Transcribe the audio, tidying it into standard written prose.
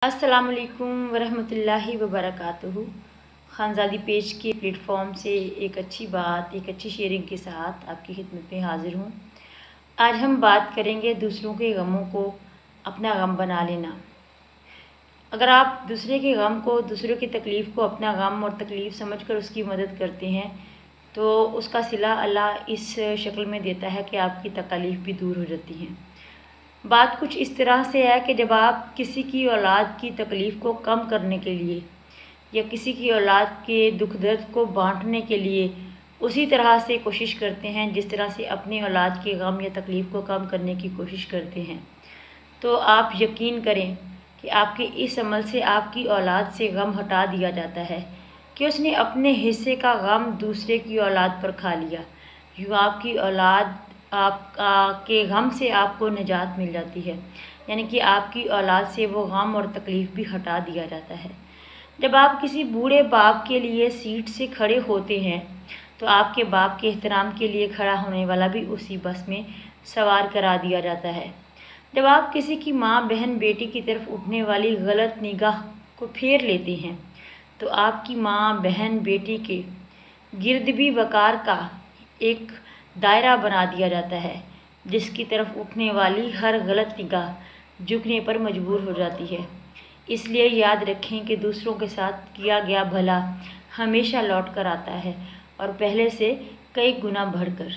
अस्सलाम वालेकुम वरहमतुल्लाहि वबरकातुहू। खानज़ादी पेज के प्लेटफॉर्म से एक अच्छी बात, एक अच्छी शेयरिंग के साथ आपकी खिदमत में हाज़िर हूँ। आज हम बात करेंगे दूसरों के गमों को अपना गम बना लेना। अगर आप दूसरे के गम को, दूसरों की तकलीफ़ को अपना गम और तकलीफ़ समझकर उसकी मदद करते हैं तो उसका सिला अल्लाह इस शक्ल में देता है कि आपकी तकलीफ़ भी दूर हो जाती हैं। बात कुछ इस तरह से है कि जब आप किसी की औलाद की तकलीफ़ को कम करने के लिए या किसी की औलाद के दुख दर्द को बांटने के लिए उसी तरह से कोशिश करते हैं जिस तरह से अपनी औलाद के गम या तकलीफ़ को कम करने की कोशिश करते हैं, तो आप यकीन करें कि आपके इस अमल से आपकी औलाद से गम हटा दिया जाता है कि उसने अपने हिस्से का गम दूसरे की औलाद पर खा लिया। यूँ आपकी औलाद के गम से आपको निजात मिल जाती है, यानी कि आपकी औलाद से वो गम और तकलीफ़ भी हटा दिया जाता है। जब आप किसी बूढ़े बाप के लिए सीट से खड़े होते हैं तो आपके बाप के एहतराम के लिए खड़ा होने वाला भी उसी बस में सवार करा दिया जाता है। जब आप किसी की माँ, बहन, बेटी की तरफ उठने वाली गलत निगाह को फेर लेते हैं तो आपकी माँ, बहन, बेटी के गिर्द भी वक़ार का एक दायरा बना दिया जाता है जिसकी तरफ उठने वाली हर गलत निगाह झुकने पर मजबूर हो जाती है। इसलिए याद रखें कि दूसरों के साथ किया गया भला हमेशा लौट कर आता है और पहले से कई गुना बढ़कर।